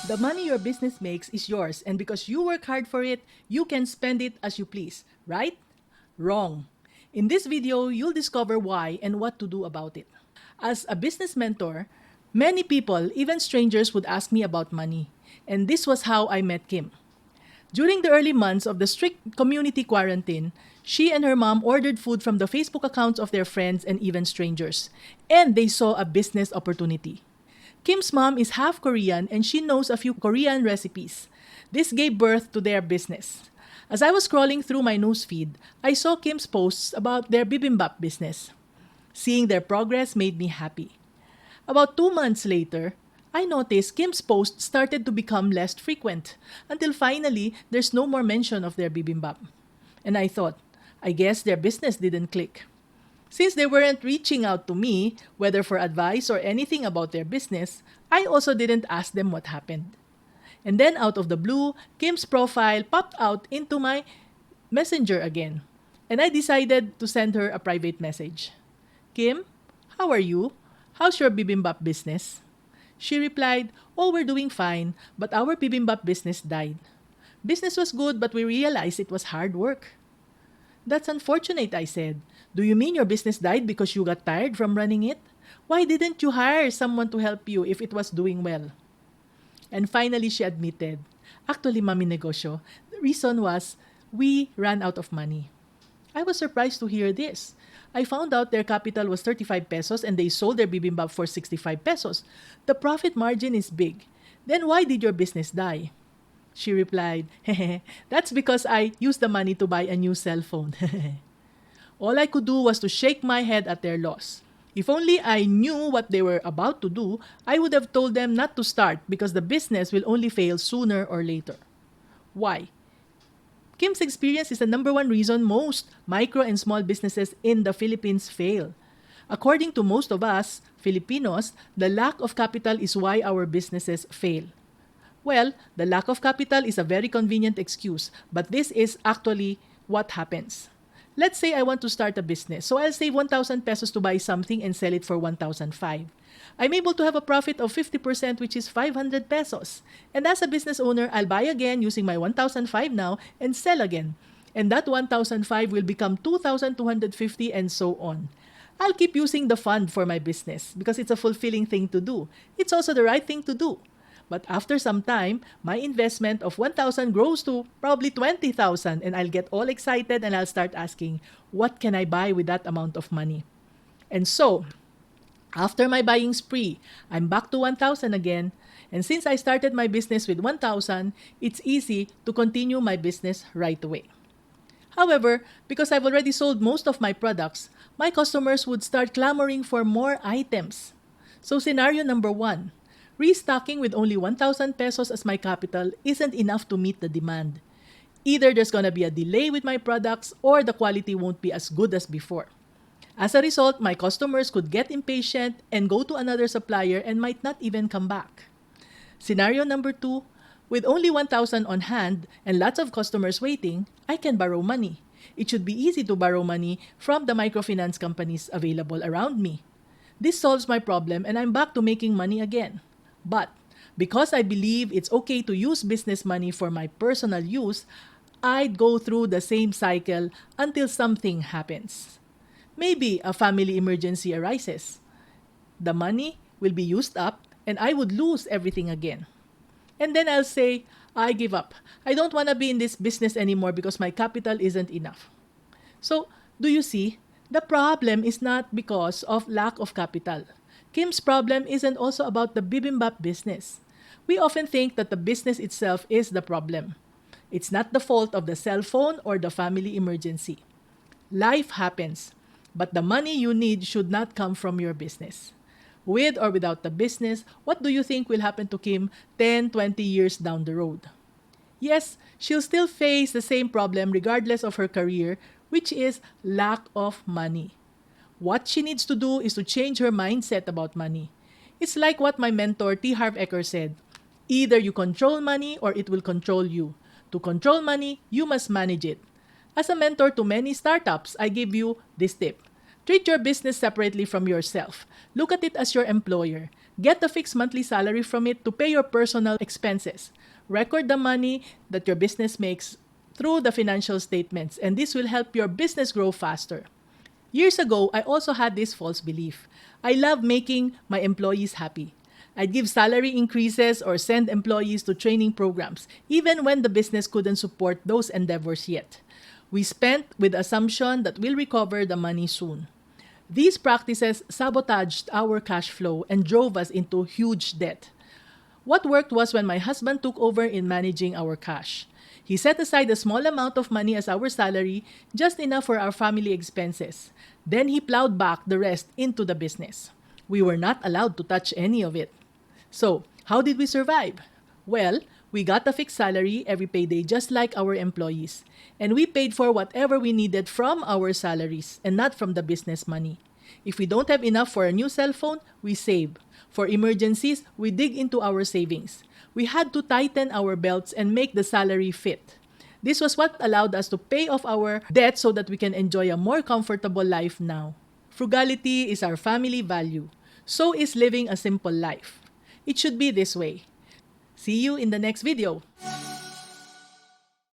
The money your business makes is yours, and because you work hard for it, you can spend it as you please, right? Wrong. In this video, you'll discover why and what to do about it. As a business mentor, many people, even strangers, would ask me about money, and this was how I met Kim. During the early months of the strict community quarantine, she and her mom ordered food from the Facebook accounts of their friends and even strangers, and they saw a business opportunity. Kim's mom is half Korean and she knows a few Korean recipes. This gave birth to their business. As I was scrolling through my newsfeed, I saw Kim's posts about their bibimbap business. Seeing their progress made me happy. About 2 months later, I noticed Kim's posts started to become less frequent until finally there's no more mention of their bibimbap. And I thought, I guess their business didn't click. Since they weren't reaching out to me, whether for advice or anything about their business, I also didn't ask them what happened. And then out of the blue, Kim's profile popped out into my messenger again. And I decided to send her a private message. Kim, how are you? How's your bibimbap business? She replied, oh, we're doing fine, but our bibimbap business died. Business was good, but we realized it was hard work. That's unfortunate, I said. Do you mean your business died because you got tired from running it? Why didn't you hire someone to help you if it was doing well? And finally, she admitted, actually, Mami Negosyo, the reason was we ran out of money. I was surprised to hear this. I found out their capital was 35 pesos and they sold their bibimbap for 65 pesos. The profit margin is big. Then why did your business die? She replied, hehe, that's because I used the money to buy a new cell phone. All I could do was to shake my head at their loss. If only I knew what they were about to do, I would have told them not to start because the business will only fail sooner or later. Why? Kim's experience is the number one reason most micro and small businesses in the Philippines fail. According to most of us, Filipinos, the lack of capital is why our businesses fail. Well, the lack of capital is a very convenient excuse, but this is actually what happens. Let's say I want to start a business, so I'll save 1,000 pesos to buy something and sell it for 1,005. I'm able to have a profit of 50%, which is 500 pesos. And as a business owner, I'll buy again using my 1,005 now and sell again. And that 1,005 will become 2,250 and so on. I'll keep using the fund for my business because it's a fulfilling thing to do. It's also the right thing to do. But after some time, my investment of 1,000 grows to probably 20,000 and I'll get all excited and I'll start asking, what can I buy with that amount of money? And so, after my buying spree, I'm back to 1,000 again. And since I started my business with 1,000, it's easy to continue my business right away. However, because I've already sold most of my products, my customers would start clamoring for more items. So scenario number 1, restocking with only 1,000 pesos as my capital isn't enough to meet the demand. Either there's gonna be a delay with my products or the quality won't be as good as before. As a result, my customers could get impatient and go to another supplier and might not even come back. Scenario number 2, with only 1,000 on hand and lots of customers waiting, I can borrow money. It should be easy to borrow money from the microfinance companies available around me. This solves my problem and I'm back to making money again. But because I believe it's okay to use business money for my personal use, I'd go through the same cycle until something happens. Maybe a family emergency arises. The money will be used up and I would lose everything again. And then I'll say, I give up. I don't want to be in this business anymore because my capital isn't enough. So, do you see? The problem is not because of lack of capital. Kim's problem isn't also about the bibimbap business. We often think that the business itself is the problem. It's not the fault of the cell phone or the family emergency. Life happens, but the money you need should not come from your business. With or without the business, what do you think will happen to Kim 10, 20 years down the road? Yes, she'll still face the same problem regardless of her career, which is lack of money. What she needs to do is to change her mindset about money. It's like what my mentor T. Harv Eker said, either you control money or it will control you. To control money, you must manage it. As a mentor to many startups, I give you this tip. Treat your business separately from yourself. Look at it as your employer. Get the fixed monthly salary from it to pay your personal expenses. Record the money that your business makes through the financial statements, and this will help your business grow faster. Years ago, I also had this false belief. I love making my employees happy. I'd give salary increases or send employees to training programs, even when the business couldn't support those endeavors yet. We spent with the assumption that we'll recover the money soon. These practices sabotaged our cash flow and drove us into huge debt. What worked was when my husband took over in managing our cash. He set aside a small amount of money as our salary, just enough for our family expenses. Then he plowed back the rest into the business. We were not allowed to touch any of it. So, how did we survive? Well, we got a fixed salary every payday just like our employees. And we paid for whatever we needed from our salaries and not from the business money. If we don't have enough for a new cell phone, we save. For emergencies, we dig into our savings. We had to tighten our belts and make the salary fit. This was what allowed us to pay off our debt so that we can enjoy a more comfortable life now. Frugality is our family value. So is living a simple life. It should be this way. See you in the next video.